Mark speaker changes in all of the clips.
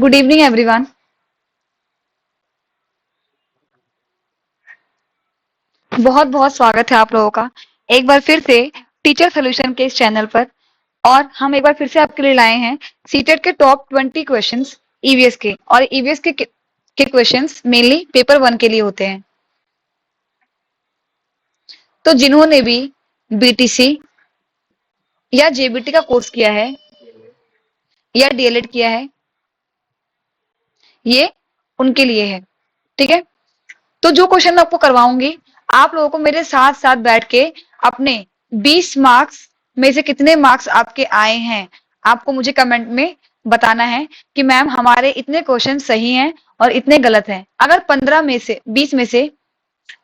Speaker 1: Good evening everyone. बहुत बहुत स्वागत है आप लोगों का एक बार फिर से टीचर सोल्यूशन के इस चैनल पर। और हम एक बार फिर से आपके लिए लाए हैं सीटेट के टॉप 20 क्वेश्चंस ईवीएस के। और ईवीएस के क्वेश्चंस मेनली पेपर 1 के लिए होते हैं। तो जिन्होंने भी बीटीसी या जेबीटी का कोर्स किया है या डीएलएड किया है, ये उनके लिए है। ठीक है, तो जो क्वेश्चन मैं आपको करवाऊंगी, आप लोगों को मेरे साथ साथ बैठ के अपने 20 मार्क्स में से कितने मार्क्स आपके आए हैं, आपको मुझे कमेंट में बताना है कि मैम हमारे इतने क्वेश्चन सही हैं और इतने गलत हैं। अगर 15 में से 20 में से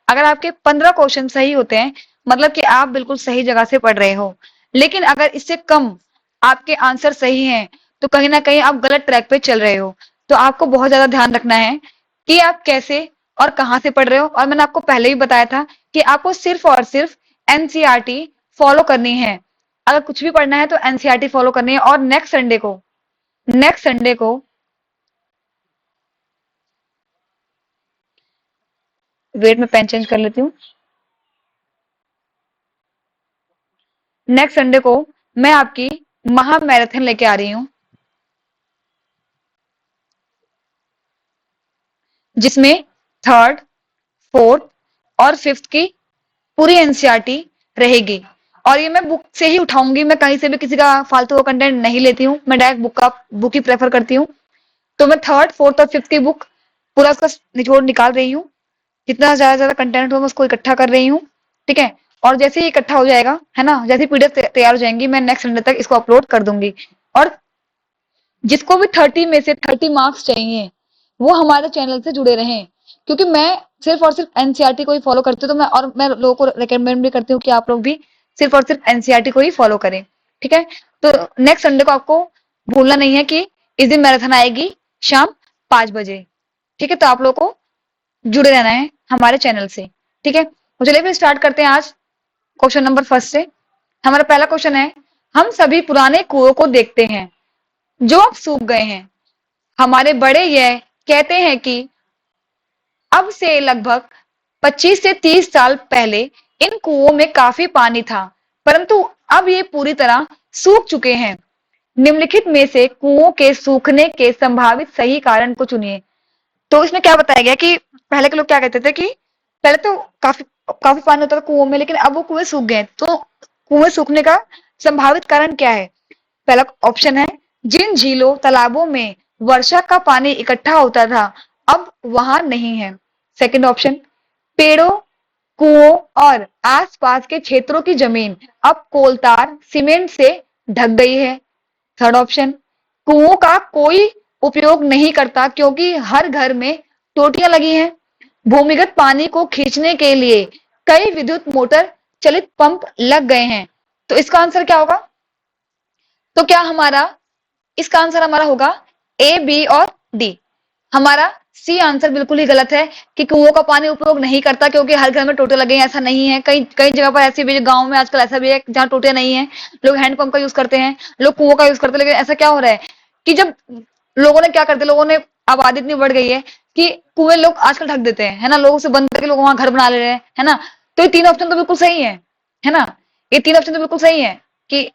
Speaker 1: अगर आपके 15 क्वेश्चन सही होते हैं, मतलब कि आप बिल्कुल सही जगह से पढ़ रहे हो। लेकिन अगर इससे कम आपके आंसर सही हैं, तो कहीं ना कहीं आप गलत ट्रैक पे चल रहे हो। तो आपको बहुत ज्यादा ध्यान रखना है कि आप कैसे और कहाँ से पढ़ रहे हो। और मैंने आपको पहले ही बताया था कि आपको सिर्फ और सिर्फ एनसीईआरटी फॉलो करनी है। अगर कुछ भी पढ़ना है तो एनसीईआरटी फॉलो करनी है। और नेक्स्ट संडे को वेट में पेन चेंज कर लेती हूँ। नेक्स्ट संडे को मैं आपकी महा मैराथन लेके आ रही हूँ, जिसमें थर्ड, फोर्थ और फिफ्थ की पूरी एनसीईआरटी रहेगी। और ये मैं बुक से ही उठाऊंगी, मैं कहीं से भी किसी का फालतू का कंटेंट नहीं लेती हूँ, मैं डायरेक्ट बुक ही प्रेफर करती हूँ। तो मैं थर्ड, फोर्थ और फिफ्थ की बुक पूरा उसका निचोड़ निकाल रही हूँ। जितना ज्यादा कंटेंट हो मैं उसको इकट्ठा कर रही हूँ। ठीक है, और जैसे ही इकट्ठा हो जाएगा, है ना, जैसे पीडीएफ तैयार हो जाएंगी, मैं नेक्स्ट संडे तक इसको अपलोड कर दूंगी। और जिसको भी 30 में से 30 मार्क्स चाहिए, वो हमारे चैनल से जुड़े रहें। क्योंकि मैं सिर्फ और सिर्फ एनसीईआरटी को ही फॉलो करती हूँ, तो मैं लोगों को रिकमेंड भी करती हूँ कि आप लोग भी सिर्फ और सिर्फ एनसीईआरटी को ही फॉलो करें। ठीक है, तो नेक्स्ट संडे को आपको भूलना नहीं है कि इस दिन मैराथन आएगी शाम 5 बजे। ठीक है, तो आप लोग को जुड़े रहना है हमारे चैनल से। ठीक है, तो चलिए फिर स्टार्ट करते हैं आज क्वेश्चन नंबर फर्स्ट से। हमारा पहला क्वेश्चन है, हम सभी पुराने कुओं को देखते हैं जो अब सूख गए हैं। हमारे बड़े यह कहते हैं कि अब से लगभग 25 से 30 साल पहले इन कुओं में काफी पानी था, परंतु अब ये पूरी तरह सूख चुके हैं। निम्नलिखित में से कुओं के सूखने के संभावित सही कारण को चुनिए। तो इसमें क्या बताया गया कि पहले के लोग क्या कहते थे कि पहले तो काफी काफी पानी होता था कुओं में, लेकिन अब वो कुएं सूख गए। तो कुएं सूखने का संभावित कारण क्या है? पहला ऑप्शन है, जिन झीलों तालाबों में वर्षा का पानी इकट्ठा होता था अब वहां नहीं है। सेकंड ऑप्शन, पेड़ों, कुओं और आसपास के क्षेत्रों की जमीन अब कोलतार सीमेंट से ढक गई है। थर्ड ऑप्शन, कुओं का कोई उपयोग नहीं करता क्योंकि हर घर में टोटियां लगी हैं। भूमिगत पानी को खींचने के लिए कई विद्युत मोटर चलित पंप लग गए हैं। तो इसका आंसर क्या होगा? तो क्या हमारा इसका आंसर हमारा होगा ए, बी और डी। हमारा सी आंसर बिल्कुल ही गलत है कि कुओं का पानी उपयोग नहीं करता क्योंकि हर घर में टोटे लगे हैं। ऐसा नहीं है, कई कई जगह पर ऐसे भी, गांव में आजकल ऐसा भी है जहाँ टोटे नहीं है, लोग हैंडपंप का यूज करते हैं, लोग कुओं का यूज करते हैं। लेकिन ऐसा क्या हो रहा है कि जब लोगों ने क्या करते, लोगों ने आबादी इतनी बढ़ गई है कि कुएं लोग आजकल ढक देते हैं, है ना, लोगों से बंद करके लोग वहां घर बना ले रहे हैं, है ना। तो ये तीन ऑप्शन तो बिल्कुल सही है ना, ये तीन ऑप्शन तो बिल्कुल सही है कि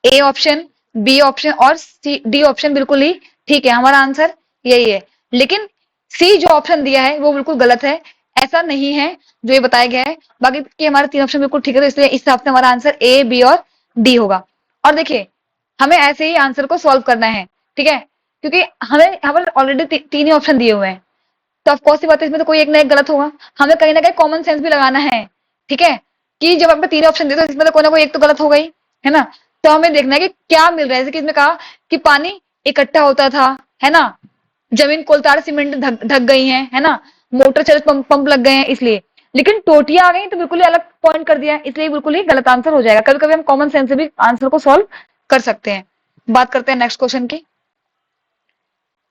Speaker 1: ए ऑप्शन, बी ऑप्शन और सी डी ऑप्शन बिल्कुल ही ठीक है। हमारा आंसर यही है। लेकिन सी जो ऑप्शन दिया है वो बिल्कुल गलत है, ऐसा नहीं है जो ये बताया गया है। बाकी के हमारे तीन ऑप्शन बिल्कुल ठीक है, तो इसलिए इस हिसाब से हमारा आंसर ए, बी और डी होगा। और देखिए, हमें ऐसे ही आंसर को सॉल्व करना है। ठीक है, क्योंकि हमें यहाँ पर ऑलरेडी तीन ही ऑप्शन दिए हुए हैं, तो ऑफकोर्स सी बात है इसमें तो कोई एक ना एक गलत होगा। हमें कहीं ना कहीं कॉमन सेंस भी लगाना है। ठीक है, कि जब हमें तीन ऑप्शन दे तो इसमें तो कोई ना कोई एक तो गलत हो गई, है ना। तो हमें देखना है कि क्या मिल रहा है। जैसे कि इसमें कहा कि पानी इकट्ठा होता था, है ना, जमीन कोलतार सीमेंट ढक गई है ना, मोटर चलित पंप लग गए हैं इसलिए। लेकिन टोटियां आ गई तो बिल्कुल ही अलग पॉइंट कर दिया है, इसलिए बिल्कुल ही गलत आंसर हो जाएगा। कभी कभी हम कॉमन सेंस से भी आंसर को सॉल्व कर सकते हैं। बात करते हैं नेक्स्ट क्वेश्चन की।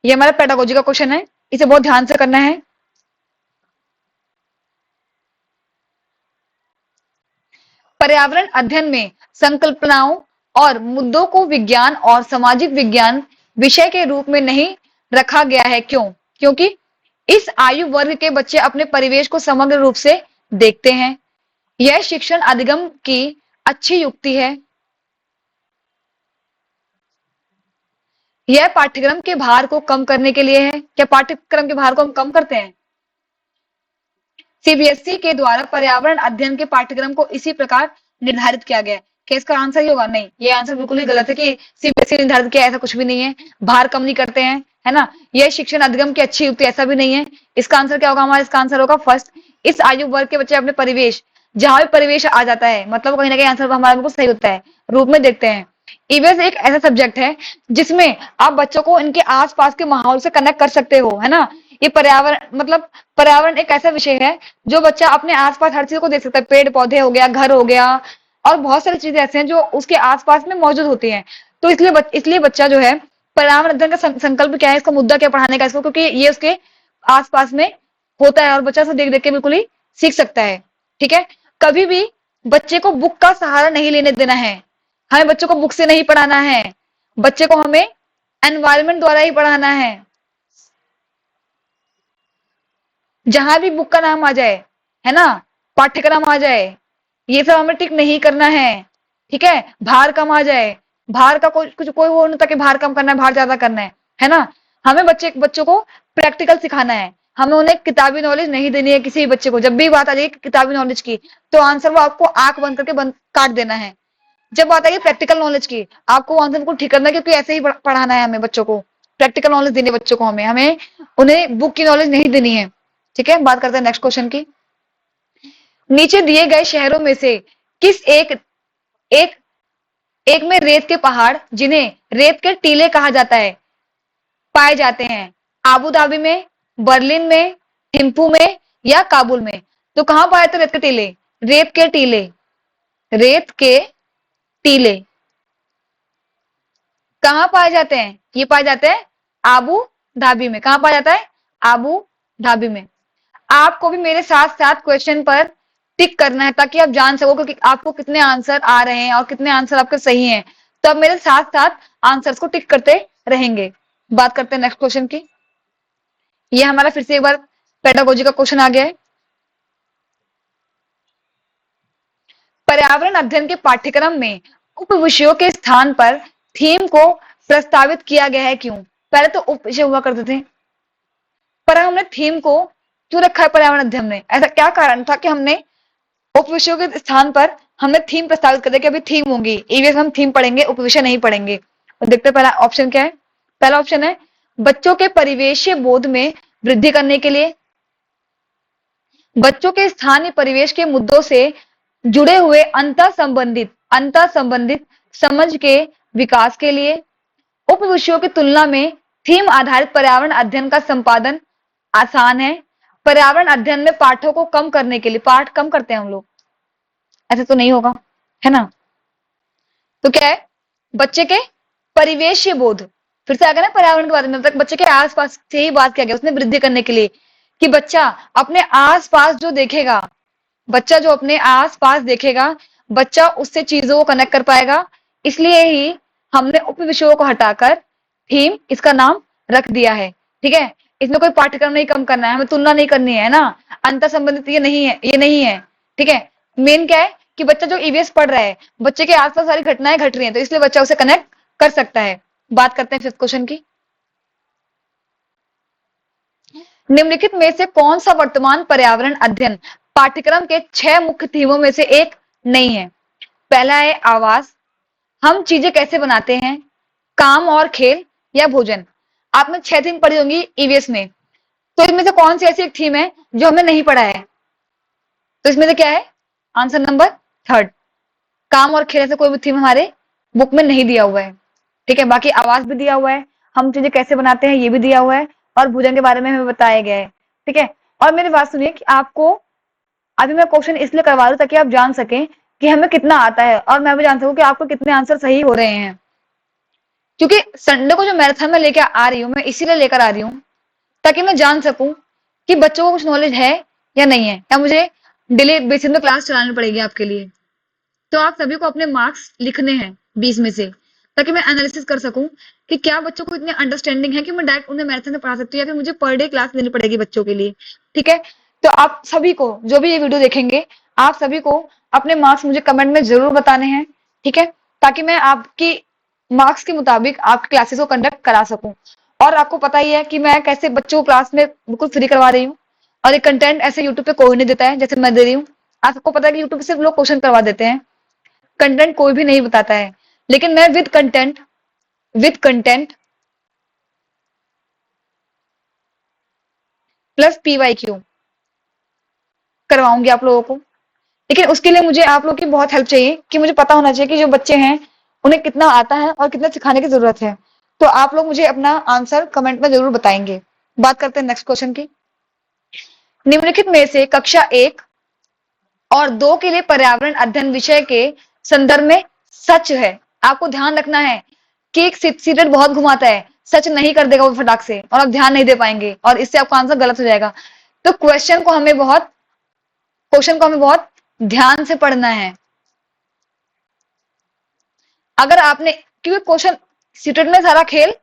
Speaker 1: ये हमारा पेडागोजी का क्वेश्चन है, इसे बहुत ध्यान से करना है। पर्यावरण अध्ययन में संकल्पनाओं और मुद्दों को विज्ञान और सामाजिक विज्ञान विषय के रूप में नहीं रखा गया है। क्यों? क्योंकि इस आयु वर्ग के बच्चे अपने परिवेश को समग्र रूप से देखते हैं। यह शिक्षण अधिगम की अच्छी युक्ति है। यह पाठ्यक्रम के भार को कम करने के लिए है। क्या पाठ्यक्रम के भार को हम कम करते हैं? सीबीएसई के द्वारा पर्यावरण अध्ययन के पाठ्यक्रम को इसी प्रकार निर्धारित किया गया है। क्या इसका आंसर ही होगा? नहीं, ये आंसर बिल्कुल ही गलत है कि सीबीएसई निर्धारित किया, ऐसा कुछ भी नहीं है। भार कम नहीं करते हैं, है ना। यह शिक्षण अधिगम की अच्छी युक्ति, ऐसा भी नहीं है। इसका आंसर क्या होगा हमारा? इसका आंसर होगा फर्स्ट, इस आयु वर्ग के बच्चे अपने परिवेश, जहां भी परिवेश आ जाता है, मतलब कहीं ना कहीं आंसर हमारा बिल्कुल सही होता है, रूप में देखते हैं। ईवीएस एक ऐसा सब्जेक्ट है जिसमें आप बच्चों को इनके आसपास के माहौल से कनेक्ट कर सकते हो, है ना। ये पर्यावरण, मतलब पर्यावरण एक ऐसा विषय है जो बच्चा अपने आसपास हर चीज को देख सकता है। पेड़ पौधे हो गया, घर हो गया, और बहुत सारी चीजें ऐसे हैं जो उसके आसपास में मौजूद होती हैं। तो इसलिए बच्चा जो है, पर्यावरण अध्ययन का संकल्प क्या है, इसका मुद्दा क्या पढ़ाने का इसको, क्योंकि ये उसके आसपास में होता है और बच्चा से देख देख के बिल्कुल ही सीख सकता है। ठीक है। कभी भी बच्चे को बुक का सहारा नहीं लेने देना है। हमें बच्चों को बुक से नहीं पढ़ाना है, बच्चे को हमें एनवायरनमेंट द्वारा ही पढ़ाना है। जहां भी बुक का नाम आ जाए, है ना, पाठ्यक्रम आ जाए, ये सब हमें टिक नहीं करना है। ठीक है। भार कम आ जाए, भार का कोई वो नहीं होता कि भार कम करना है, भार ज्यादा करना है ना। हमें बच्चों को प्रैक्टिकल सिखाना है। हमें उन्हें किताबी नॉलेज नहीं देनी है। किसी भी बच्चे को जब भी बात आ जाएगी किताबी नॉलेज की, तो आंसर वो आपको आंख बंद करके काट देना है। जब बात आई प्रैक्टिकल नॉलेज की, आपको आंसर को ठीक करना है, क्योंकि ऐसे ही पढ़ाना है हमें बच्चों को। प्रैक्टिकल नॉलेज देनी है बच्चों को, हमें उन्हें बुक की नॉलेज नहीं देनी है। ठीक है। बात करते हैं नेक्स्ट क्वेश्चन की। नीचे दिए गए शहरों में से किस एक एक में रेत के पहाड़, जिन्हें रेत के टीले कहा जाता है, पाए जाते हैं? आबू धाबी में, बर्लिन में, थिम्पू में, या काबुल में? तो कहां पाए थे रेत के टीले? रेत के टीले, रेत के टीले कहां पाए जाते हैं? ये पाए जाते हैं आबू धाबी में। कहां पाया जाता है? आबू धाबी में। आपको भी मेरे साथ साथ क्वेश्चन पर टिक करना है, ताकि आप जान सको कि आपको कितने आंसर आ रहे हैं और कितने आंसर आपके सही हैं। तो आप मेरे साथ साथ आंसर्स को टिक करते रहेंगे। बात करते हैं नेक्स्ट क्वेश्चन की। ये हमारा फिर से एक बार पेडागोजी का क्वेश्चन आ गया है। पर्यावरण अध्ययन के पाठ्यक्रम में उप विषयों के स्थान पर थीम को प्रस्तावित किया गया है। क्यों? पहले तो उप विषय हुआ करते थे, पर हमने थीम को क्यों रखा है पर्यावरण अध्ययन में? ऐसा क्या कारण था कि हमने उप विषयों के स्थान पर हमने थीम प्रस्तावित कर दिया कि अभी थीम होगी, ईवीएस हम थीम पढ़ेंगे, उप विषय नहीं पढ़ेंगे। और देखते हैं पहला ऑप्शन क्या है। पहला ऑप्शन है बच्चों के परिवेशीय बोध में वृद्धि करने के लिए, बच्चों के स्थानीय परिवेश के मुद्दों से जुड़े हुए अंतर संबंधित समझ के विकास के लिए, उप विषयों की तुलना में थीम आधारित पर्यावरण अध्ययन का संपादन आसान है, पर्यावरण अध्ययन में पाठों को कम करने के लिए। पाठ कम करते हैं हम लोग, ऐसा तो नहीं होगा, है ना। तो क्या है? बच्चे के परिवेशीय बोध, फिर से आ गया ना पर्यावरण के बारे में, मतलब बच्चे के आसपास से ही बात किया गया, उसमें वृद्धि करने के लिए कि बच्चा अपने आसपास जो देखेगा, बच्चा जो अपने आसपास देखेगा, बच्चा उससे चीजों को कनेक्ट कर पाएगा। इसलिए ही हमने उप विषयों को हटाकर थीम इसका नाम रख दिया है। ठीक है। इसमें कोई पाठ्यक्रम नहीं कम करना है, हमें तुलना नहीं करनी है ना, अंतर संबंधित ये नहीं है, ये नहीं है। ठीक है। मेन क्या है कि बच्चा जो ईवीएस पढ़ रहा है, बच्चे के आसपास सारी घटनाएं घट रही हैं, तो इसलिए बच्चा उसे कनेक्ट कर सकता है। बात करते हैं फिफ्थ क्वेश्चन की। निम्नलिखित में से कौन सा वर्तमान पर्यावरण अध्ययन पाठ्यक्रम के 6 मुख्य थीमों में से एक नहीं है? पहला है आवास, हम चीजें कैसे बनाते हैं, काम और खेल, या भोजन। आपने 6 थीम पढ़ी होंगी ईवीएस में, तो इसमें से कौन सी ऐसी एक थीम है जो हमने नहीं पढ़ा है? तो इसमें से क्या है? आंसर नंबर थर्ड, काम और खेल से कोई भी थीम हमारे बुक में नहीं दिया हुआ है। ठीक है। बाकी आवास भी दिया हुआ है, हम चीजें कैसे बनाते हैं ये भी दिया हुआ है, और भोजन के बारे में हमें बताया गया है। ठीक है। और मेरी बात सुनिए कि आपको अभी मैं क्वेश्चन इसलिए करवा रही हूँ ताकि आप जान सकें कि हमें कितना आता है, और मैं भी जान सकूं कि आपको कितने आंसर सही हो रहे हैं। क्योंकि संडे को जो मैराथन में लेकर आ रही हूँ, मैं इसीलिए लेकर आ रही हूँ ताकि मैं जान सकूं कि बच्चों को कुछ नॉलेज है या नहीं है, या मुझे डेली बेसिस में क्लास चलानी पड़ेगी आपके लिए। तो आप सभी को अपने मार्क्स लिखने हैं। 20 में से, ताकि मैं एनालिसिस कर सकूं कि क्या बच्चों को इतनी अंडरस्टैंडिंग है कि मैं डायरेक्ट उन्हें मैराथन में पढ़ा सकती हूँ या फिर मुझे पर डे क्लास लेनी पड़ेगी बच्चों के लिए। ठीक है, तो आप सभी को जो भी ये वीडियो देखेंगे, आप सभी को अपने मार्क्स मुझे कमेंट में जरूर बताने हैं। ठीक है, ताकि मैं आपकी मार्क्स के मुताबिक आपकी क्लासेस को कंडक्ट करा सकूं। और आपको पता ही है कि मैं कैसे बच्चों को क्लास में बिल्कुल फ्री करवा रही हूँ, और ये कंटेंट ऐसे यूट्यूब पे कोई नहीं देता है जैसे मैं दे रही हूँ। आपको पता है कि यूट्यूब पे सिर्फ लोग क्वेश्चन करवा देते हैं, कंटेंट कोई भी नहीं बताता है। लेकिन मैं विद कंटेंट प्लस पीवाईक्यू करवाऊंगी आप लोगों को। लेकिन उसके लिए मुझे आप लोगों की बहुत हेल्प चाहिए, कि मुझे पता होना चाहिए कि जो बच्चे हैं उन्हें कितना आता है और कितना सिखाने की जरूरत है। तो आप लोग मुझे अपना आंसर कमेंट में जरूर बताएंगे। बात करते हैं नेक्स्ट क्वेश्चन की। निम्नलिखित में से कक्षा 1 और 2 के लिए पर्यावरण अध्ययन विषय के संदर्भ में सच है। आपको ध्यान रखना है कि एक सीटेट बहुत घुमाता है, सच नहीं कर देगा वो फटाक से, और आप ध्यान नहीं दे पाएंगे और इससे आपका आंसर गलत हो जाएगा। तो क्वेश्चन को हमें बहुत ध्यान से पढ़ना है। अगर आपने, क्योंकि क्वेश्चन सीटेट में सारा खेल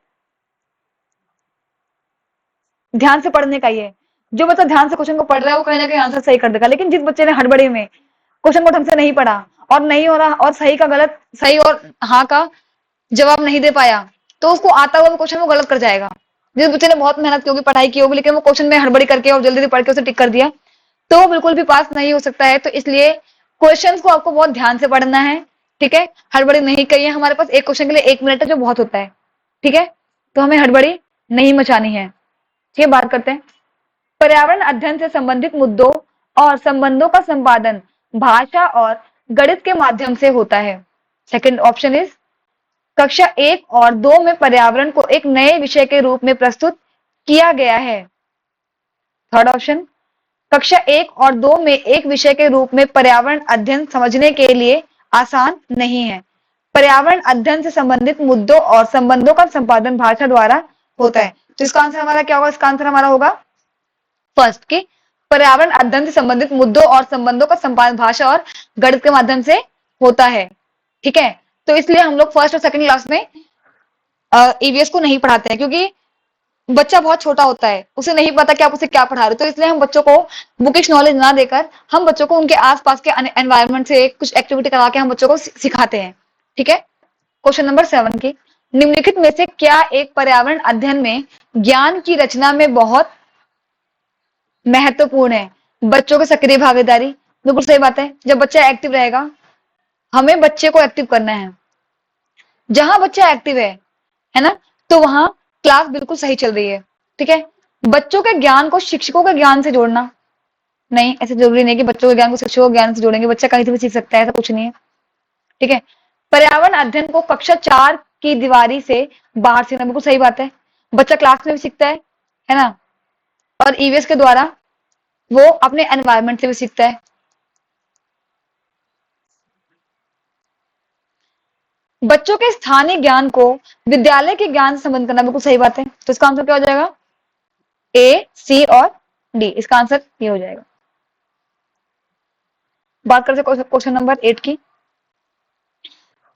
Speaker 1: ध्यान से पढ़ने का ही है। जो बच्चा ध्यान से क्वेश्चन को पढ़ रहा है वो कहीं ना कहीं आंसर सही कर देगा। लेकिन जिस बच्चे ने हड़बड़ी में क्वेश्चन को ढंग से नहीं पढ़ा और नहीं हो रहा, और सही का गलत, सही और हाँ का जवाब नहीं दे पाया, तो उसको आता हुआ क्वेश्चन वो गलत कर जाएगा। जिस बच्चे ने बहुत मेहनत की होगी, पढ़ाई की होगी, लेकिन वो क्वेश्चन में हड़बड़ी करके और जल्दी पढ़ के उसे टिक कर दिया, तो वो बिल्कुल भी पास नहीं हो सकता है। तो इसलिए क्वेश्चंस को आपको बहुत ध्यान से पढ़ना है। ठीक है, हड़बड़ी नहीं करिए। हमारे पास एक क्वेश्चन के लिए 1 मिनट है, जो बहुत होता है। ठीक है, तो हमें हड़बड़ी नहीं मचानी है। ठीक है, बात करते हैं। पर्यावरण अध्ययन से संबंधित मुद्दों और संबंधों का संपादन भाषा और गणित के माध्यम से होता है। सेकंड ऑप्शन इज, कक्षा 1 और 2 में पर्यावरण को एक नए विषय के रूप में प्रस्तुत किया गया है। थर्ड ऑप्शन, कक्षा 1 और 2 में एक विषय के रूप में पर्यावरण अध्ययन समझने के लिए आसान नहीं है। पर्यावरण अध्ययन से संबंधित मुद्दों और संबंधों का संपादन भाषा द्वारा होता है। तो इसका आंसर हमारा क्या होगा? इसका आंसर हमारा होगा फर्स्ट, की पर्यावरण अध्ययन से संबंधित मुद्दों और संबंधों का संपादन भाषा और गणित के माध्यम से होता है। ठीक है, तो इसलिए हम लोग फर्स्ट और सेकंड क्लास में ईवीएस को नहीं पढ़ाते हैं, क्योंकि बच्चा बहुत छोटा होता है, उसे नहीं पता कि आप उसे क्या पढ़ा रहे हो। तो इसलिए हम बच्चों को बुकिश नॉलेज ना देकर हम बच्चों को उनके आसपास के एनवायरनमेंट से कुछ एक्टिविटी करा के हम बच्चों को सिखाते हैं। ठीक है, क्वेश्चन नंबर 7 की, निम्नलिखित में से क्या एक पर्यावरण अध्ययन में ज्ञान की रचना में बहुत महत्वपूर्ण है? बच्चों की सक्रिय भागीदारी। बिल्कुल सही बात है। जब बच्चा एक्टिव रहेगा, हमें बच्चे को एक्टिव करना है। जहां बच्चा एक्टिव है ना, तो वहां क्लास बिल्कुल सही चल रही है। ठीक है, बच्चों के ज्ञान को शिक्षकों के ज्ञान से जोड़ना नहीं, ऐसे जरूरी नहीं कि बच्चों के ज्ञान को शिक्षकों के ज्ञान से जोड़ेंगे। बच्चा कहीं से भी सीख सकता है, ऐसा कुछ नहीं है। ठीक है, पर्यावरण अध्ययन को कक्षा 4 की दीवारी से बाहर सीखना, बिल्कुल सही बात है। बच्चा क्लास में भी सीखता है ना, और ईवीएस के द्वारा वो अपने एनवायरनमेंट से भी सीखता है। बच्चों के स्थानीय ज्ञान को विद्यालय के ज्ञान से संबंध करना, बिल्कुल सही बात है। तो इसका आंसर क्या हो जाएगा? ए, सी और डी। इसका आंसर ये हो जाएगा। बात करते हैं क्वेश्चन नंबर 8 की।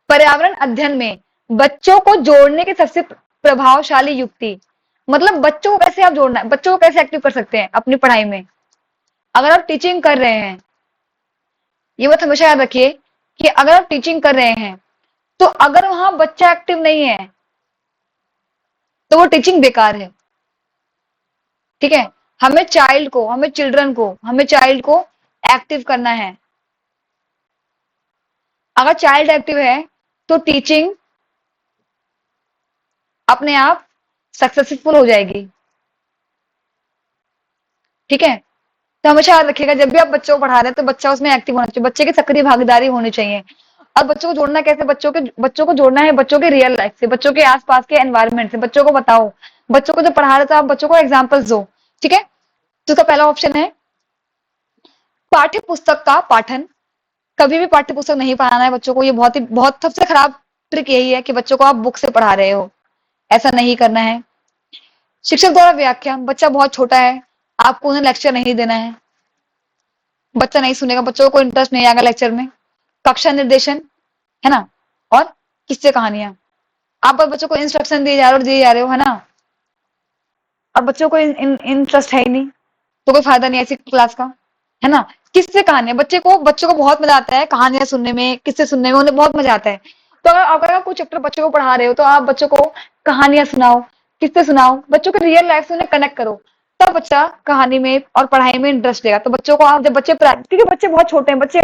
Speaker 1: पर्यावरण अध्ययन में बच्चों को जोड़ने की सबसे प्रभावशाली युक्ति, मतलब बच्चों को कैसे आप जोड़ना है, बच्चों को कैसे एक्टिव कर सकते हैं अपनी पढ़ाई में। अगर आप टीचिंग कर रहे हैं, ये बात हमेशा याद रखिए कि अगर आप टीचिंग कर रहे हैं, तो अगर वहां बच्चा एक्टिव नहीं है तो वो टीचिंग बेकार है। ठीक है, हमें चाइल्ड को एक्टिव करना है। अगर चाइल्ड एक्टिव है तो टीचिंग अपने आप सक्सेसफुल हो जाएगी। ठीक है, तो हमेशा याद रखिएगा, जब भी आप बच्चों को पढ़ा रहे हैं तो बच्चा उसमें एक्टिव होना चाहिए, बच्चे की सक्रिय भागीदारी होनी चाहिए। और बच्चों को जोड़ना कैसे? बच्चों को जोड़ना है बच्चों के रियल लाइफ से, बच्चों के आसपास के एनवायरनमेंट से। बच्चों को बताओ, बच्चों को जब पढ़ा रहे तो आप बच्चों को एग्जाम्पल्स दो। ठीक है, तो उसका पहला ऑप्शन है पाठ्य पुस्तक का पाठन। कभी भी पाठ्य पुस्तक नहीं पढ़ाना है बच्चों को। ये बहुत सबसे खराब ट्रिक यही है कि बच्चों को आप बुक से पढ़ा रहे हो, ऐसा नहीं करना है। शिक्षक द्वारा व्याख्या, बच्चा बहुत छोटा है, आपको उन्हें लेक्चर नहीं देना है, बच्चा नहीं सुनेगा, बच्चों को इंटरेस्ट नहीं आएगा लेक्चर में। कक्षा निर्देशन, है ना, और किससे कहानियां? आप बस बच्चों को इंस्ट्रक्शन दिए जा रहे हो, है ना? और बच्चों को इंटरेस्ट है ही नहीं, तो कोई फायदा नहीं है ऐसी क्लास का, है ना? किससे कहानियां? बच्चों को बहुत मजा आता है कहानियां सुनने में, किससे सुनने में, उन्हें बहुत मजा आता है। तो अगर आप कोई चैप्टर बच्चों को पढ़ा रहे हो तो आप बच्चों को कहानियां सुनाओ, किससे सुनाओ, बच्चों के रियल लाइफ से उन्हें कनेक्ट करो, तब बच्चा कहानी में और पढ़ाई में इंटरेस्ट लेगा। तो बच्चों को आप जब क्योंकि बच्चे बहुत छोटे हैं, बच्चे,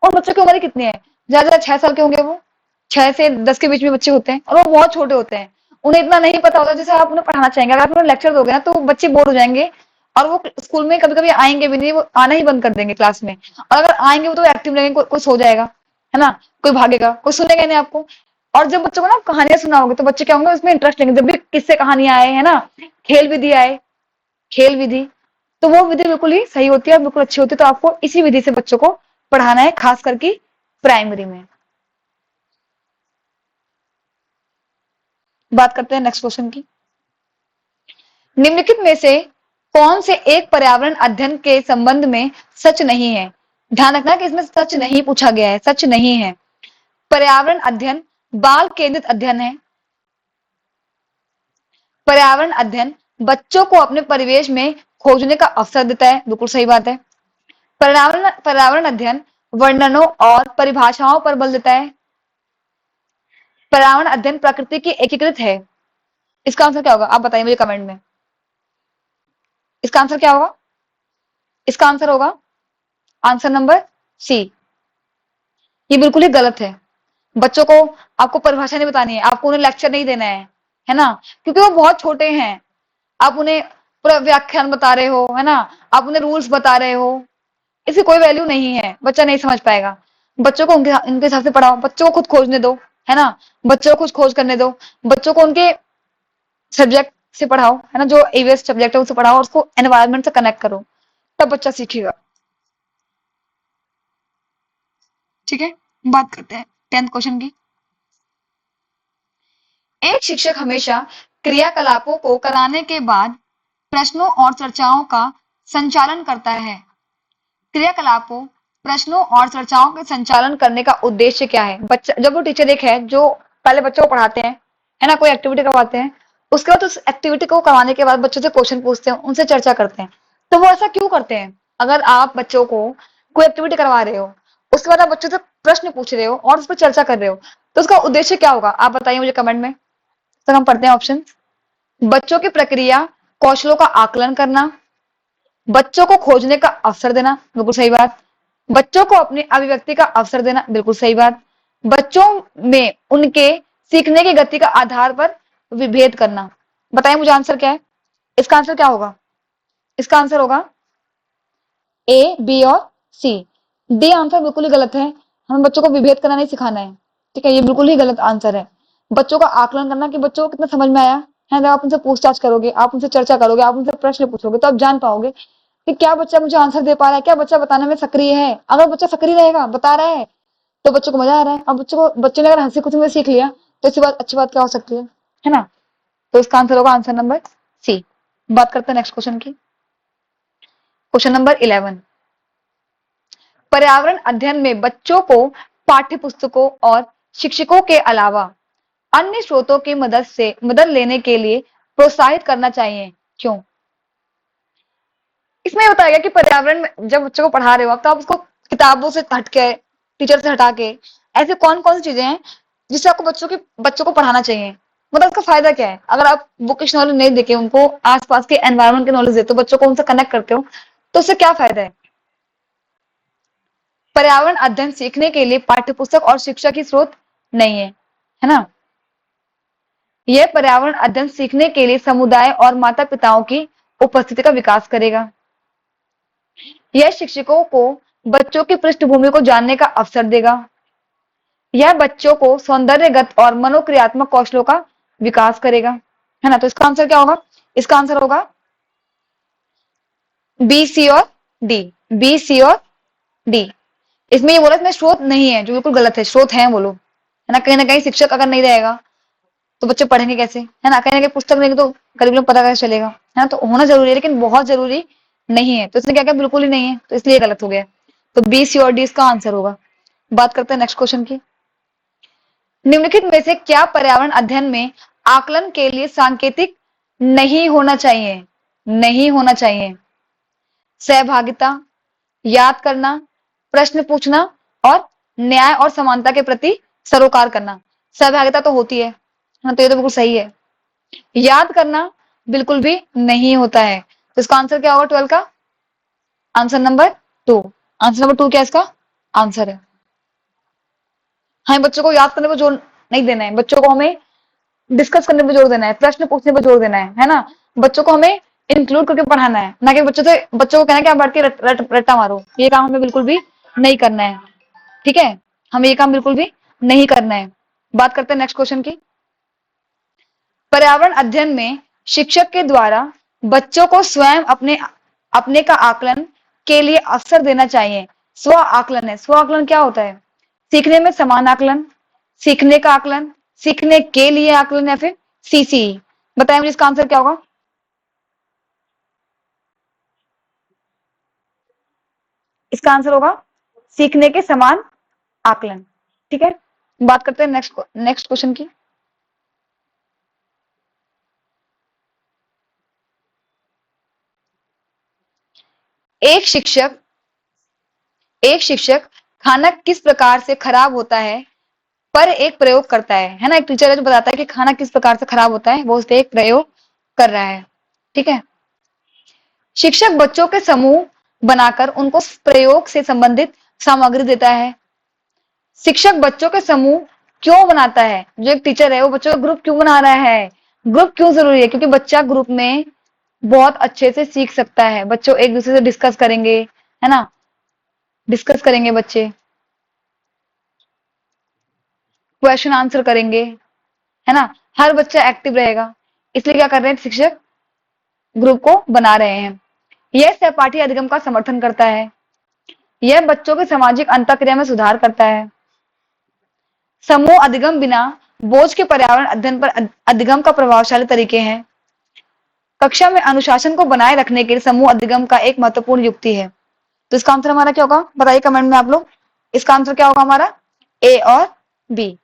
Speaker 1: और बच्चों की उम्र कितनी है? ज्यादा 6 साल के होंगे वो, 6 से 10 के बीच में बच्चे होते हैं, और वो बहुत छोटे होते हैं। उन्हें इतना नहीं पता होता जैसे आप उन्हें पढ़ाना चाहेंगे। अगर आप उन्हें लेक्चर दोगे ना तो बच्चे बोर हो जाएंगे, और वो स्कूल में कभी कभी आएंगे भी नहीं, वो आना ही बंद कर देंगे क्लास में। और अगर आएंगे वो तो एक्टिव रहेंगे, कोई सो जाएगा, है ना, कोई भागेगा, कोई सुनेगा नहीं आपको। और जब बच्चों को ना कहानियां सुनाओगे तो बच्चे क्या होंगे, उसमें इंटरेस्ट लेंगे। जब भी किससे कहानियां आए, है ना, खेल विधि आए, खेल विधि, तो वो विधि बिल्कुल ही सही होती है और बिल्कुल अच्छी होती है। तो आपको इसी विधि से बच्चों को पढ़ाना है, खास करके प्राइमरी में। बात करते हैं नेक्स्ट क्वेश्चन की। निम्नलिखित में से कौन से एक पर्यावरण अध्ययन के संबंध में सच नहीं है? ध्यान रखना कि इसमें सच नहीं पूछा गया है, सच नहीं है। पर्यावरण अध्ययन बाल केंद्रित अध्ययन है। पर्यावरण अध्ययन बच्चों को अपने परिवेश में खोजने का अवसर देता है, बिल्कुल सही बात है। पर्यावरण अध्ययन वर्णनों और परिभाषाओं पर बल देता है। पर्यावरण अध्ययन प्रकृति की एकीकृत है। इसका आंसर क्या होगा? आप बताइए मुझे कमेंट में, इसका आंसर क्या होगा? इसका आंसर होगा आंसर नंबर सी। ये बिल्कुल ही गलत है। बच्चों को आपको परिभाषा नहीं बतानी है, आपको उन्हें लेक्चर नहीं देना है ना, क्योंकि वो बहुत छोटे हैं। आप उन्हें पूरा व्याख्यान बता रहे हो, है ना, आप उन्हें रूल्स बता रहे हो, इसकी कोई वैल्यू नहीं है, बच्चा नहीं समझ पाएगा। बच्चों को उनके हिसाब से पढ़ाओ, बच्चों को खुद खोजने दो, है ना, बच्चों को खुद खोज करने दो, बच्चों को उनके सब्जेक्ट से पढ़ाओ, है ना, जो एवीएस सब्जेक्ट है उससे पढ़ाओ, और उसको एनवायरनमेंट से कनेक्ट करो, तब बच्चा सीखेगा। ठीक है, बात करते हैं 10th क्वेश्चन की। एक शिक्षक हमेशा क्रियाकलापों को कराने के बाद प्रश्नों और चर्चाओं का संचालन करता है। क्रियाकलापों, प्रश्नों और चर्चाओं के संचालन करने का उद्देश्य क्या है? बच्चा, जब वो टीचर एक है जो पहले बच्चों को पढ़ाते हैं, है ना, कोई एक्टिविटी करवाते हैं, उसके बाद उस एक्टिविटी को करवाने के बाद बच्चों से क्वेश्चन पूछते हैं, उनसे चर्चा करते हैं। तो वो ऐसा क्यों करते हैं? अगर आप बच्चों को कोई एक्टिविटी करवा रहे हो, उसके बाद आप बच्चों से प्रश्न पूछ रहे हो और उस पर चर्चा कर रहे हो, तो उसका उद्देश्य क्या होगा? आप बताइए मुझे कमेंट में। तो हम पढ़ते हैं ऑप्शन। बच्चों की प्रक्रिया, कौशलों का आकलन करना, बच्चों को खोजने का अवसर देना, बिल्कुल सही बात। बच्चों को अपनी अभिव्यक्ति का अवसर देना, बिल्कुल सही बात। बच्चों में उनके सीखने की गति का आधार पर विभेद करना। बताइए मुझे आंसर क्या है? इसका आंसर क्या होगा? इसका आंसर होगा ए, बी और सी। डी आंसर बिल्कुल ही गलत है। हमें बच्चों को विभेद करना नहीं सिखाना है, ठीक है, ये बिल्कुल ही गलत आंसर है। बच्चों का आकलन करना कि बच्चों को कितना समझ में आया है, जब आप उनसे पूछताछ करोगे, आप उनसे चर्चा करोगे, आप उनसे प्रश्न पूछोगे, तो आप जान पाओगे कि क्या बच्चा मुझे आंसर दे पा रहा है, क्या बच्चा बताने में सक्रिय है। अगर बच्चा सक्रिय रहेगा, बता रहा है, तो बच्चों को मजा आ रहा है। और बच्चे ने अगर हंसी खुशी में सीख लिया, तो इससे बात अच्छी बात क्या हो सकती है ना? तो इसका आंसर होगा आंसर नंबर सी। बात करते हैं नेक्स्ट क्वेश्चन की। Question number 11। पर्यावरण अध्ययन में बच्चों को पाठ्य पुस्तकों और शिक्षकों के अलावा अन्य स्रोतों की मदद लेने के लिए प्रोत्साहित करना चाहिए, क्यों? इसमें बताया गया कि पर्यावरण में जब बच्चों को पढ़ा रहे हो आप, तो आप उसको किताबों से हटके, टीचर से हटा के, ऐसे कौन कौन सी चीजें हैं जिससे आपको बच्चों को पढ़ाना चाहिए? मतलब उसका फायदा क्या है? अगर आप बुकिश नॉलेज नहीं देके उनको आसपास के एनवायरमेंट की नॉलेज देते हो, बच्चों को उनसे कनेक्ट करते हो, तो उससे क्या फायदा है? पर्यावरण अध्ययन सीखने के लिए पाठ्यपुस्तक और शिक्षा की स्रोत नहीं है ना? यह पर्यावरण अध्ययन सीखने के लिए समुदाय और माता पिताओं की उपस्थिति का विकास करेगा। यह शिक्षकों को बच्चों की पृष्ठभूमि को जानने का अवसर देगा। यह बच्चों को सौंदर्यगत और मनोक्रियात्मक कौशलों का विकास करेगा, है ना? तो इसका आंसर क्या होगा? इसका आंसर होगा बी, सी और डी। बी, सी और डी। इसमें ये बोला इसमें स्रोत नहीं है, जो बिल्कुल गलत है। स्रोत है बोलो, है ना? कहीं ना कहीं शिक्षक अगर नहीं रहेगा तो बच्चे पढ़ेंगे कैसे, है ना? कहीं ना कहीं पुस्तक नहीं तो करीब लोग पता कैसे चलेगा, है ना? तो होना जरूरी है, लेकिन बहुत जरूरी नहीं है। तो इसने क्या किया, बिल्कुल ही नहीं है, तो इसलिए गलत हो गया। तो बी, सी और डी इसका आंसर होगा। बात करते हैं नेक्स्ट क्वेश्चन की। निम्नलिखित में से क्या पर्यावरण अध्ययन में आकलन के लिए सांकेतिक नहीं होना चाहिए? नहीं होना चाहिए। सहभागिता, याद करना, प्रश्न पूछना और न्याय और समानता के प्रति सरोकार करना। सहभागिता तो होती है हाँ, तो ये तो बिल्कुल सही है। याद करना बिल्कुल भी नहीं होता है। तो इसका आंसर क्या होगा 12 का? Answer number 2। आंसर नंबर 2 क्या इसका आंसर है? हमें बच्चों को याद करने पर जोर नहीं देना है, बच्चों को हमें डिस्कस करने पे जोर देना है, प्रश्न पूछने पे जोर देना है ना? बच्चों को हमें इंक्लूड करके पढ़ाना है, ना कि बच्चों को कहना है कि आप बैठ के रट्टा मारो। ये काम हमें बिल्कुल भी नहीं करना है, ठीक है? हमें ये काम बिल्कुल भी नहीं करना है। बात करते हैं नेक्स्ट क्वेश्चन की। पर्यावरण अध्ययन में शिक्षक के द्वारा बच्चों को स्वयं अपने अपने का आकलन के लिए अवसर देना चाहिए। स्व आकलन है। स्व आकलन क्या होता है? सीखने में समान आकलन, सीखने का आकलन, सीखने के लिए आकलन या फिर सीसी। बताएं मुझे इसका आंसर क्या होगा? इसका आंसर होगा सीखने के समान आकलन, ठीक है? बात करते हैं नेक्स्ट क्वेश्चन की। एक शिक्षक एक शिक्षक खाना किस प्रकार से खराब होता है पर एक प्रयोग करता है ना? एक टीचर है जो बताता है कि खाना किस प्रकार से खराब होता है, वो उस पर एक प्रयोग कर रहा है, ठीक है? शिक्षक बच्चों के समूह बनाकर उनको प्रयोग से संबंधित सामग्री देता है। शिक्षक बच्चों के समूह क्यों बनाता है? जो एक टीचर है वो बच्चों का ग्रुप क्यों बना रहा है? ग्रुप क्यों जरूरी है? क्योंकि बच्चा ग्रुप में बहुत अच्छे से सीख सकता है। बच्चों एक दूसरे से डिस्कस करेंगे, है ना? डिस्कस करेंगे बच्चे, क्वेश्चन आंसर करेंगे, है ना? हर बच्चा एक्टिव रहेगा। इसलिए क्या कर रहे हैं शिक्षक? ग्रुप को बना रहे हैं। यह सहपाठी अधिगम का समर्थन करता है। यह बच्चों की सामाजिक अंतःक्रिया में सुधार करता है। समूह अधिगम बिना बोझ के पर्यावरण अध्ययन पर अधिगम का प्रभावशाली तरीके हैं। कक्षा में अनुशासन को बनाए रखने के लिए समूह अधिगम का एक महत्वपूर्ण युक्ति है। तो इसका आंसर हमारा क्या होगा? बताइए कमेंट में आप लोग। इसका आंसर क्या होगा हमारा? ए और बी।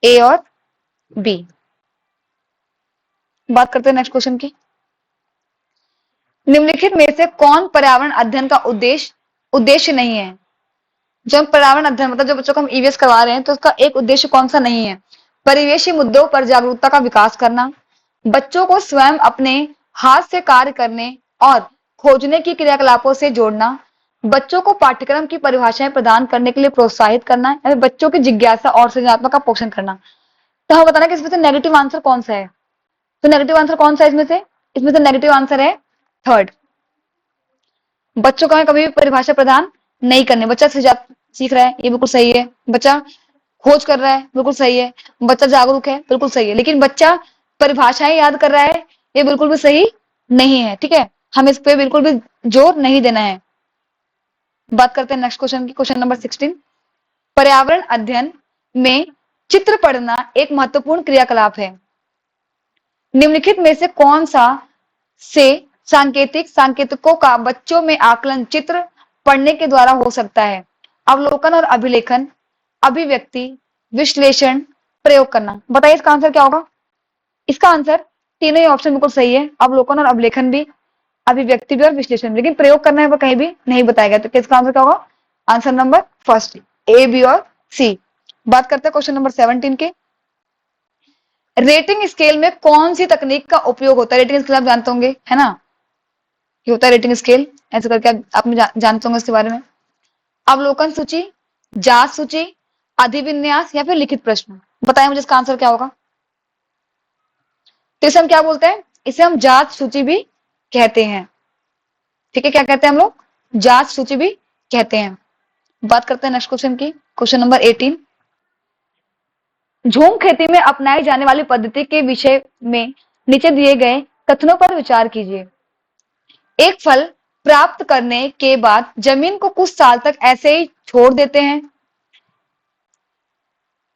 Speaker 1: ए और बी। बात करते हैं नेक्स्ट क्वेश्चन की। निम्नलिखित में से कौन पर्यावरण अध्ययन का उद्देश्य नहीं है? जब पर्यावरण अध्ययन मतलब जब बच्चों को हम ईवीएस करवा रहे हैं तो उसका एक उद्देश्य कौन सा नहीं है? परिवेशी मुद्दों पर जागरूकता का विकास करना, बच्चों को स्वयं अपने हाथ से कार्य करने और खोजने की क्रियाकलापों से जोड़ना, बच्चों को पाठ्यक्रम की परिभाषाएं प्रदान करने के लिए प्रोत्साहित करना, या फिर बच्चों की जिज्ञासा और सृजनात्मक का पोषण करना। तो हमें बताना कि इसमें से नेगेटिव आंसर कौन सा है? तो नेगेटिव आंसर कौन सा है इसमें से? इसमें से नेगेटिव आंसर है थर्ड। बच्चों को हमें कभी भी परिभाषा प्रदान नहीं करनी। बच्चा सीख रहा है, ये बिल्कुल सही है। बच्चा खोज कर रहा है, बिल्कुल सही है। बच्चा जागरूक है, बिल्कुल सही है। लेकिन बच्चा परिभाषाएं याद कर रहा है, ये बिल्कुल भी सही नहीं है, ठीक है? हमें इस पे बिल्कुल भी जोर नहीं देना है। बात करते हैं नेक्स्ट क्वेश्चन की। Question number 16। पर्यावरण अध्ययन में चित्र पढ़ना एक महत्वपूर्ण क्रियाकलाप है। निम्नलिखित में से कौन सा से सांकेतिकों का बच्चों में आकलन चित्र पढ़ने के द्वारा हो सकता है? अवलोकन और अभिलेखन, अभिव्यक्ति, विश्लेषण, प्रयोग करना। बताइए इसका आंसर क्या होगा? इसका आंसर तीनों ही ऑप्शन बिल्कुल सही है। अवलोकन और अभिलेखन भी, अभिव्यक्ति भी और विश्लेषण भी। लेकिन प्रयोग करना है वो कहीं भी नहीं बताया गया। तो इसका आंसर क्या होगा? आंसर नंबर फर्स्ट, ए, बी और सी। बात करते हैं क्वेश्चन नंबर 17 के। रेटिंग स्केल में कौन सी तकनीक का उपयोग होता है? रेटिंग स्केल आप जानते होंगे, है ना? ये होता है रेटिंग स्केल, ऐसे करके आप जानते होंगे इसके बारे में। अवलोकन सूची, जांच सूची, अधिविन्यास या फिर लिखित प्रश्न। बताएं मुझे इसका आंसर क्या होगा? तो इसे हम क्या बोलते हैं? इसे हम जांच सूची भी कहते हैं, ठीक है? क्या कहते हैं हम लोग? जांच सूची भी कहते हैं। बात करते हैं नेक्स्ट क्वेश्चन की। Question number 18। झूम खेती में अपनाई जाने वाली पद्धति के विषय में नीचे दिए गए कथनों पर विचार कीजिए। एक फल प्राप्त करने के बाद जमीन को कुछ साल तक ऐसे ही छोड़ देते हैं।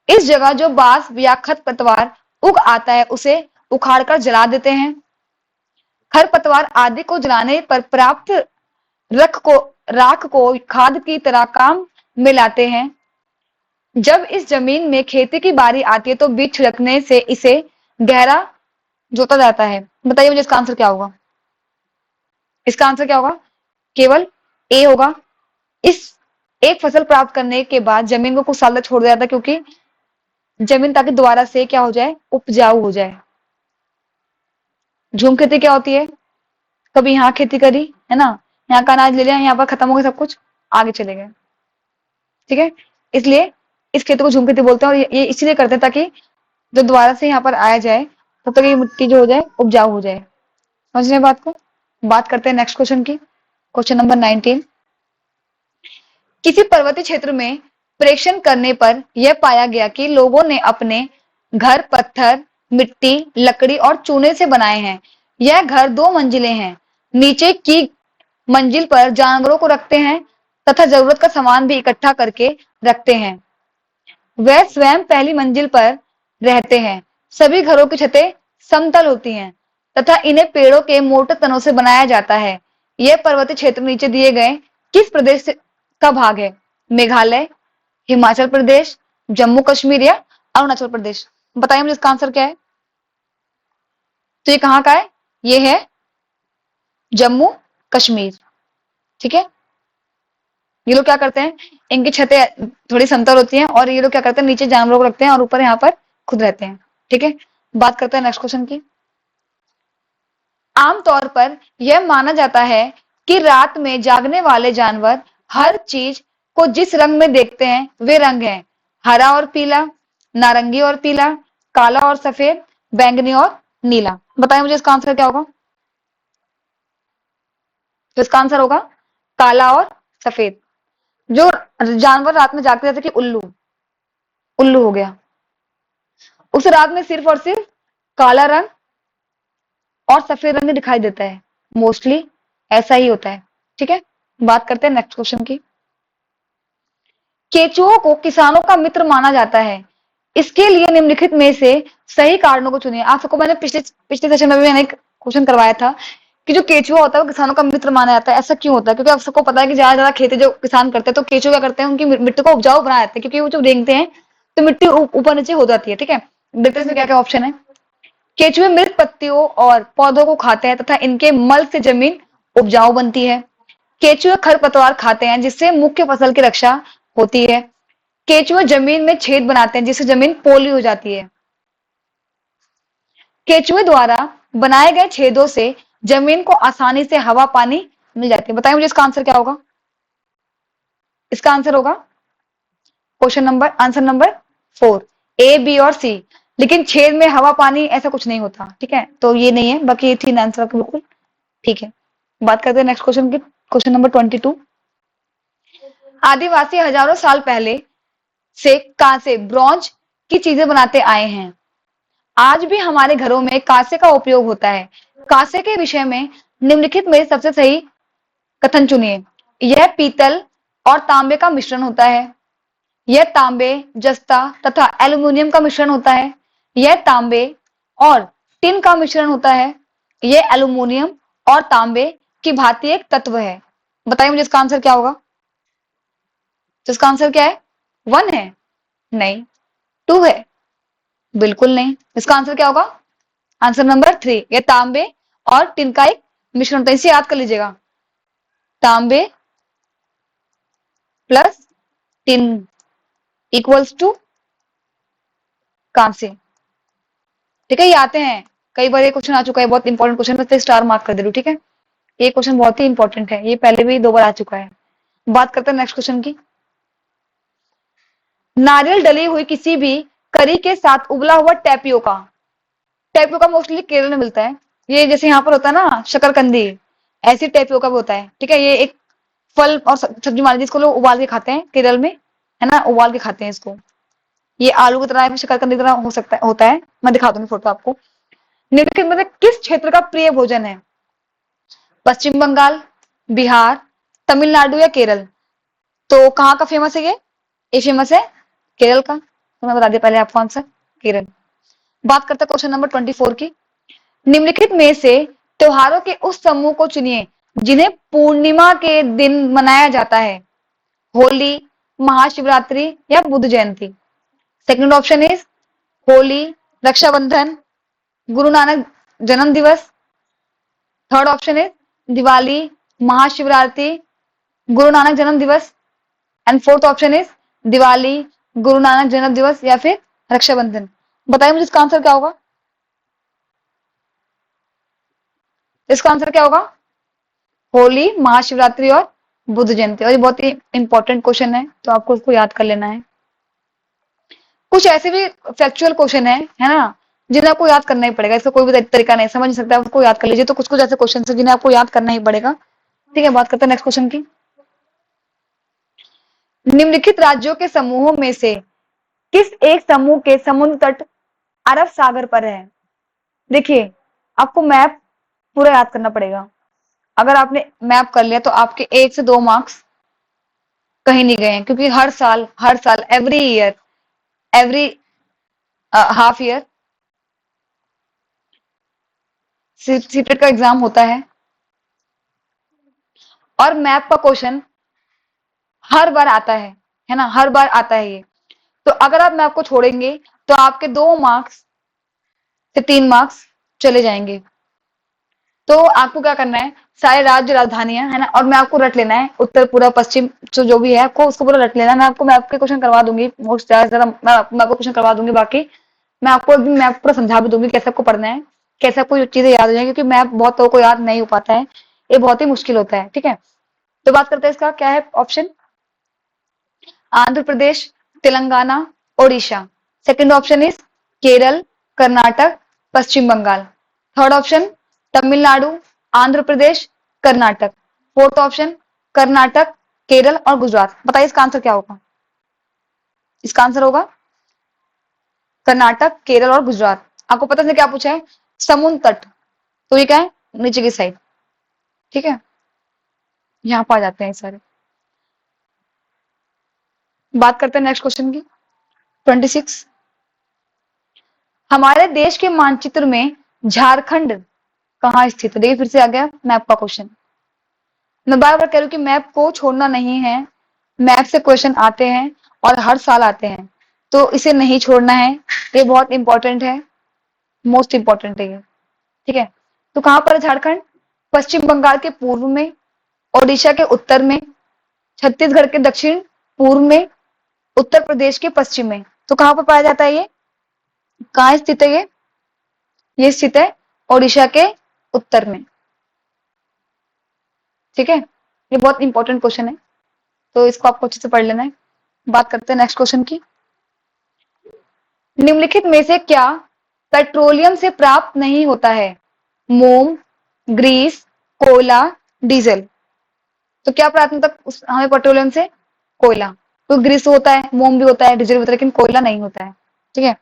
Speaker 1: इस जगह जो बांस या खरपतवार उग आता है उसे उखाड़कर जला देते हैं। खरपतवार आदि को जलाने पर प्राप्त राख को खाद की तरह काम में लाते हैं। जब इस जमीन में खेती की बारी आती है तो बीज छिड़कने से इसे गहरा जोता जाता है। बताइए मुझे इसका आंसर क्या होगा? इसका आंसर क्या होगा? केवल ए होगा। इस एक फसल प्राप्त करने के बाद जमीन को कुछ साल तक छोड़ दिया जाता है, क्योंकि जमीन ताकि दोबारा से क्या हो जाए, उपजाऊ हो जाए। झूम खेती क्या होती है? कभी यहाँ खेती करी है ना, यहाँ का अनाज ले लिया, यहाँ पर खत्म हो गया सब कुछ, आगे चले गए। ठीक है, इसलिए इस खेती को झूम खेती बोलते हैं, और ये इसलिए करते हैं ताकि जब दोबारा से यहाँ पर आया जाए तब तक ये मिट्टी जो हो जाए, उपजाऊ हो जाए। समझ रहे हैं बात को? बात करते हैं नेक्स्ट क्वेश्चन की। Question number 19। किसी पर्वतीय क्षेत्र में प्रेक्षण करने पर यह पाया गया कि लोगों ने अपने घर पत्थर, मिट्टी, लकड़ी और चूने से बनाए हैं। यह घर 2 मंजिले हैं। नीचे की मंजिल पर जानवरों को रखते हैं तथा जरूरत का सामान भी इकट्ठा करके रखते हैं। वह स्वयं पहली मंजिल पर रहते हैं। सभी घरों की छतें समतल होती हैं तथा इन्हें पेड़ों के मोटे तनों से बनाया जाता है। यह पर्वतीय क्षेत्र नीचे दिए गए किस प्रदेश का भाग है? मेघालय, हिमाचल प्रदेश, जम्मू कश्मीर या अरुणाचल प्रदेश? बताइए मुझे इसका आंसर क्या है? तो ये कहाँ का है? ये है जम्मू कश्मीर। ठीक है, ये लोग क्या करते हैं, इनकी छतें थोड़ी समतल होती हैं और ये लोग क्या करते हैं, नीचे जानवरों को रखते हैं और ऊपर यहाँ पर खुद रहते हैं। ठीक है, बात करते हैं नेक्स्ट क्वेश्चन की। आमतौर पर यह माना जाता है कि रात में जागने वाले जानवर हर चीज को जिस रंग में देखते हैं वे रंग हैं हरा और पीला, नारंगी और पीला, काला और सफेद, बैंगनी और नीला। बताइए मुझे इसका आंसर क्या होगा? तो इसका आंसर होगा काला और सफेद। जो जानवर रात में जागते, जैसे कि उल्लू, उल्लू हो गया, उस रात में सिर्फ और सिर्फ काला रंग और सफेद रंग दिखाई देता है। मोस्टली ऐसा ही होता है। ठीक है, बात करते हैं नेक्स्ट क्वेश्चन की। केचुओं को किसानों का मित्र माना जाता है। इसके लिए निम्नलिखित में से सही कारणों को चुनिए। आप सबको मैंने पिछले पिछले सेशन में भी मैंने एक क्वेश्चन करवाया था कि जो केचुआ होता है वो किसानों का मित्र माना जाता है। ऐसा क्यों होता है? क्योंकि आप सबको पता है कि ज्यादा खेती जो किसान करते हैं तो केचुआ क्या करते हैं, उनकी मिट्टी को उपजाऊ बना देते हैं, क्योंकि वो जब रेंगते हैं तो मिट्टी ऊपर नीचे हो जाती है। ठीक है, देखते हैं इसमें क्या क्या ऑप्शन है। केचुए मृत पत्तियों और पौधों को खाते हैं तथा इनके मल से जमीन उपजाऊ बनती है। केचुए खरपतवार खाते हैं जिससे मुख्य फसल की रक्षा होती है। केचुए जमीन में छेद बनाते हैं जिससे जमीन पोली हो जाती है। केचुए द्वारा बनाए गए छेदों से जमीन को आसानी से हवा पानी मिल जाती है। बताइए मुझे इसका आंसर क्या होगा? इसका आंसर होगा क्वेश्चन नंबर आंसर नंबर 4, ए, बी और सी। लेकिन छेद में हवा पानी ऐसा कुछ नहीं होता। ठीक है, तो ये नहीं है, बाकी ये 3 आंसर आपके बिल्कुल ठीक है। बात करते हैं नेक्स्ट क्वेश्चन की। Question number 22। आदिवासी हजारों साल पहले से कांसे, ब्रॉन्ज की चीजें बनाते आए हैं। आज भी हमारे घरों में कांसे का उपयोग होता है। कांसे के विषय में निम्नलिखित में सबसे सही कथन चुनिए। यह पीतल और तांबे का मिश्रण होता है। यह तांबे, जस्ता तथा एल्यूमिनियम का मिश्रण होता है। यह तांबे और टिन का मिश्रण होता है। यह एल्यूमिनियम और तांबे की भांति एक तत्व है। बताइए मुझे इसका आंसर क्या होगा? तो इसका आंसर क्या है? 1 है? नहीं। 2 है? बिल्कुल नहीं। इसका आंसर क्या होगा? आंसर नंबर 3, यह तांबे और टिन का एक मिश्रण होता है। इसे याद कर लीजिएगा, तांबे प्लस टिन इक्वल्स टू कांसे। ठीक है, ये आते हैं कई बार, ये क्वेश्चन आ चुका है, बहुत इंपॉर्टेंट क्वेश्चन, मैं स्टार मार्क कर दे रही हूँ। ठीक है, ये क्वेश्चन बहुत ही इंपॉर्टेंट है, ये पहले भी 2 बार आ चुका है। बात करते हैं नेक्स्ट क्वेश्चन की। नारियल डली हुई किसी भी करी के साथ उबला हुआ टैपियोका। टैपियोका मोस्टली केरल में मिलता है। ये जैसे यहाँ पर होता है ना शकरकंदी, ऐसी टैपियोका भी होता है। ठीक है, ये एक फल और सब्जी मान लीजिए, इसको लोग उबाल के खाते हैं केरल में, है ना, उबाल के खाते हैं इसको। ये आलू की तरह, शकरकंदी की तरह हो सकता है, होता है। मैं दिखा दूंगी फोटो आपको। निम्नलिखित में से किस क्षेत्र का प्रिय भोजन है? पश्चिम बंगाल, बिहार, तमिलनाडु या केरल? तो कहाँ का फेमस है ये फेमस है केरल का। तो मैं बता दिया पहले आपको आंसर, केरल। बात करते हैं क्वेश्चन नंबर 24 की। निम्नलिखित में से त्योहारों के उस समूह को चुनिए जिन्हें पूर्णिमा के दिन मनाया जाता है। होली, महाशिवरात्रि या Buddha Jayanti. Second option is Holi, Rakshabandhan, Guru Nanak Janam Diwas. Third option is Diwali, Mahashivratri, Guru Nanak Janam Diwas. And fourth option is Diwali, Guru Nanak Janam दिवस या फिर रक्षाबंधन। बताइए मुझे इसका आंसर क्या होगा? इसका आंसर क्या होगा? होली, महाशिवरात्रि और बुद्ध जयंती। और ये बहुत ही इंपॉर्टेंट क्वेश्चन है, तो आपको उसको याद कर लेना है। कुछ ऐसे भी फैक्चुअल क्वेश्चन है ना, जिन्हें आपको याद करना ही पड़ेगा। इसका कोई भी तरीका नहीं, समझ नहीं सकता, आपको याद कर लीजिए। तो कुछ कुछ ऐसे क्वेश्चन है जिन्हें आपको याद करना ही पड़ेगा। ठीक है, बात करते हैं नेक्स्ट क्वेश्चन की। निम्नलिखित राज्यों के समूहों में से किस एक समूह के समुद्र तट अरब सागर पर है? देखिए, आपको मैप पूरा याद करना पड़ेगा। अगर आपने मैप कर लिया तो आपके 1 से 2 मार्क्स कहीं नहीं गए हैं, क्योंकि हर साल every year, every half year CTET का एग्जाम होता है और मैप का क्वेश्चन हर बार आता है ना, हर बार आता है ये। तो अगर आप मैप को छोड़ेंगे तो आपके 2 से 3 मार्क्स चले जाएंगे। तो आपको क्या करना है, सारे राज्य राजधानियां है ना, और मैं आपको रट लेना है, उत्तर पूर्व पश्चिम जो भी है आपको उसको पूरा रट लेना है। मैं आपको मैप के क्वेश्चन करवा दूंगी, बहुत ज्यादा मैं आपको क्वेश्चन करवा दूंगी। बाकी मैं आपको एक दिन मैप पूरा समझा भी दूंगी कैसे आपको पढ़ना है, कैसे आपको चीजें याद हो जाएंगी, क्योंकि मैप बहुत लोगों को याद नहीं हो पाता है, ये बहुत ही मुश्किल होता है। ठीक है, तो बात करते हैं इसका क्या है option. Andhra Pradesh, Telangana, Odisha. Second option is Kerala, Karnataka, Paschim Bangal. Third option Tamil Nadu, Andhra Pradesh, Karnataka. Fourth option Karnataka, Kerala और गुजरात। बताइए इसका आंसर क्या होगा? इसका आंसर होगा कर्नाटक, केरल और गुजरात। आपको पता है क्या पूछा है? समुद्र तट, तो ये क्या है? नीचे की साइड। ठीक है, यहाँ पर आ जाते हैं सारे। बात करते हैं नेक्स्ट क्वेश्चन की। 26, हमारे देश के मानचित्र में झारखंड कहाँ स्थित है? देखिए फिर से आ गया मैप का क्वेश्चन। मैं बार बार कह रही हूँ कि मैप को छोड़ना नहीं है, मैप से क्वेश्चन आते हैं और हर साल आते हैं, तो इसे नहीं छोड़ना है। ये बहुत इंपॉर्टेंट है, मोस्ट इंपॉर्टेंट है ये। ठीक है, तो कहां पर है झारखंड? पश्चिम बंगाल के पूर्व में, ओडिशा के उत्तर में, छत्तीसगढ़ के दक्षिण पूर्व में, उत्तर प्रदेश के पश्चिम में। तो कहां पर पाया जाता है ये? कहाँ स्थित है ये स्थित है ओडिशा के उत्तर में। ठीक है, ये बहुत इंपॉर्टेंट क्वेश्चन है, तो इसको आपको अच्छे से पढ़ लेना है। बात करते हैं नेक्स्ट क्वेश्चन की। निम्नलिखित में से क्या पेट्रोलियम से प्राप्त नहीं होता है? मोम, ग्रीस, कोयला, डीजल। तो क्या प्राथमिकता हमें पेट्रोलियम से? कोयला। तो ग्रीस होता है, मोम भी होता है, डीजल भी होता है, लेकिन कोयला नहीं होता है। ठीक है,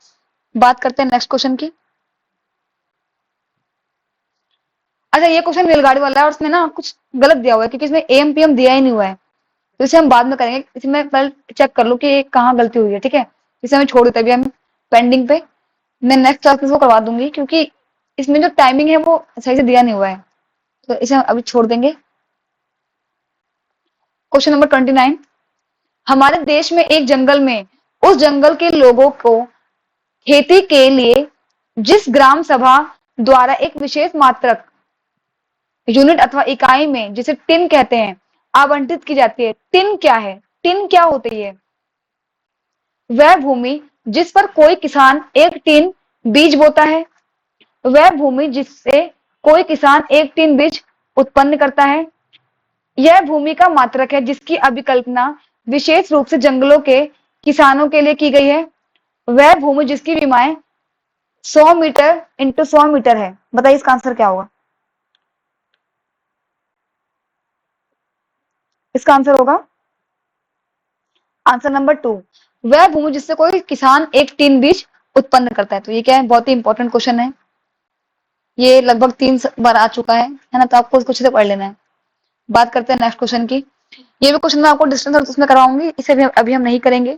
Speaker 1: बात करते हैं नेक्स्ट क्वेश्चन की। अच्छा, ये क्वेश्चन रेलगाड़ी वाला है और उसमें ना कुछ गलत दिया हुआ है, क्योंकि इसमें एम पी एम दिया ही नहीं हुआ है, तो इसे हम बाद में करेंगे। इसमें पहले चेक कर लो कि कहाँ गलती हुई है। ठीक है, इसे हमें छोड़ देते, अभी हम पेंडिंग पे, मैं नेक्स्ट क्लास में करवा दूंगी, क्योंकि इसमें जो टाइमिंग है वो सही से दिया नहीं हुआ है, तो इसे हम अभी छोड़ देंगे। क्वेश्चन नंबर 29, हमारे देश में एक जंगल में उस जंगल के लोगों को खेती के लिए जिस ग्राम सभा द्वारा एक विशेष मात्रक यूनिट अथवा इकाई में, जिसे टिन कहते हैं, आवंटित की जाती है। टिन क्या है? टिन क्या होती है? वह भूमि जिस पर कोई किसान एक टिन बीज बोता है, वह भूमि जिससे कोई किसान एक टिन बीज उत्पन्न करता है। यह भूमि का मात्रक है जिसकी अभिकल्पना विशेष रूप से जंगलों के किसानों के लिए की गई है। वह भूमि जिसकी विमाएं 100 मीटर इंटू 100 मीटर है। बताइए इसका आंसर क्या होगा? इसका आंसर होगा आंसर नंबर 2, वह भूमि जिससे कोई किसान एक टिन बीज उत्पन्न करता है। तो ये क्या है? बहुत ही इंपॉर्टेंट क्वेश्चन है, ये लगभग 3 बार आ चुका है ना, तो आपको इसको अच्छे से पढ़ लेना है। बात करते हैं नेक्स्ट क्वेश्चन की। ये भी क्वेश्चन मैं आपको डिस्टेंस उसमें करवाऊंगी, इसे भी अभी हम नहीं करेंगे।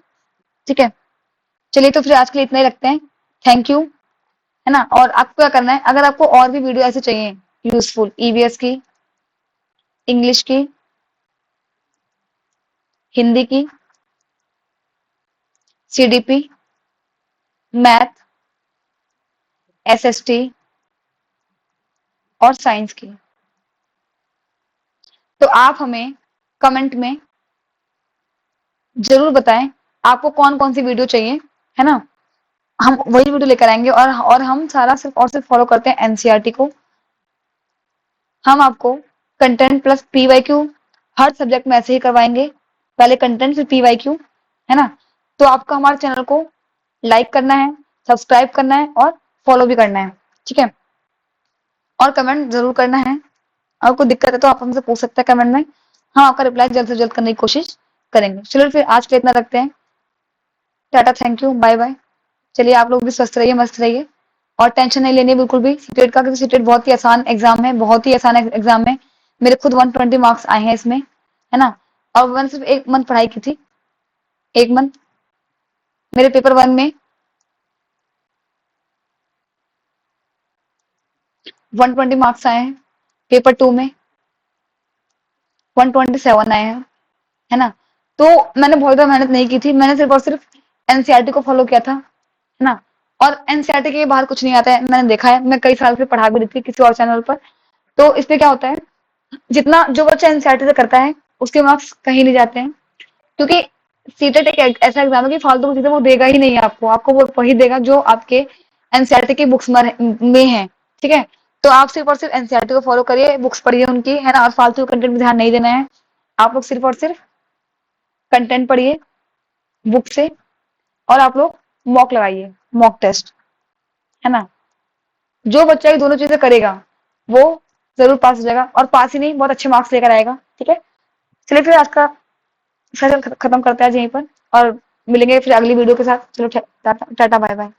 Speaker 1: ठीक है, चलिए तो फिर आज के लिए इतना ही रखते हैं। थैंक यू, है ना। और आपको क्या करना है, अगर आपको और भी वीडियो ऐसे चाहिए यूजफुल, ईवीएस की, इंग्लिश की, हिंदी की, CDP, मैथ, SST और साइंस की। तो आप हमें कमेंट में ज़रूर बताएँ आपको कौन-कौन सी वीडियो चाहिए, है ना? हम वही वीडियो लेकर आएँगे और हम सारा सिर्फ़ और सिर्फ़ फ़ॉलो करते हैं एनसीईआरटी को। हम आपको कंटेंट प्लस पीवाईक्यू हर सब्जेक्ट में ऐसे ही करवाएँगे। पहले कंटेंट फिर पीवाईक्यू, है ना? तो आपको हमारे चैनल को लाइक करना है, सब्सक्राइब करना है और फ़ॉलो भी करना है, ठीक है? और कमेंट ज़रूर करना है। और कोई दिक्कत है तो आप हमसे पूछ सकते हैं कमेंट में। हम आपका रिप्लाई जल्द से जल्द करने की कोशिश करेंगे। चलिए फिर आज के लिए इतना रखते हैं। Tata, thank you, bye-bye. चलिए आप लोग भी स्वस्थ रहिए, मस्त रहिए और टेंशन नहीं लेनी है बिल्कुल भी सीटेट का, क्योंकि सीटेट बहुत ही आसान एग्ज़ाम है, बहुत ही आसान एग्ज़ाम है। मेरे खुद 120 मार्क्स आए हैं इसमें, है ना? और मैंने सिर्फ़ 1 मंथ पढ़ाई की थी, 1 मंथ। मेरे पेपर 1 में 120 मार्क्स आए हैं, पेपर 2 में 127 आए हैं, है ना? तो मैंने बहुत ज़्यादा मेहनत नहीं की थी, मैंने सिर्फ़ और सिर्फ़ एनसीईआरटी को फ़ॉलो किया था, है ना? और एनसीईआरटी के बाहर कुछ नहीं आता है, मैंने देखा है, मैं कई साल से पढ़ा भी रही थी किसी और चैनल पर। तो इसमें क्या होता है, जितना जो बच्चा एनसीईआरटी से करता है, उसके मार्क्स कहीं नहीं जाते हैं, क्योंकि सीटेट एक ऐसा एग्ज़ाम है कि फालतू की चीज़ें वो देगा ही नहीं आपको, आपको वो वही देगा जो आपके एनसीईआरटी की बुक्स में है, ठीक है? तो आप सिर्फ़ और सिर्फ़ एनसीईआरटी को फ़ॉलो करिए, बुक्स पढ़िए उनकी, है ना? और फालतू कंटेंट में ध्यान नहीं देना है। आप लोग सिर्फ़ और सिर्फ़ कंटेंट पढ़िए बुक से और आप लोग मॉक लगाइए, मॉक टेस्ट, है ना? जो बच्चा ये दोनों चीज़ें करेगा, वो ज़रूर पास हो जाएगा और पास ही नहीं, बहुत अच्छे मार्क्स लेकर आएगा, ठीक है? चलिए फिर आज का सेशन खत्म करते हैं आज यहीं पर और मिलेंगे फिर अगली वीडियो के साथ। चलो टाटा, बाय-बाय।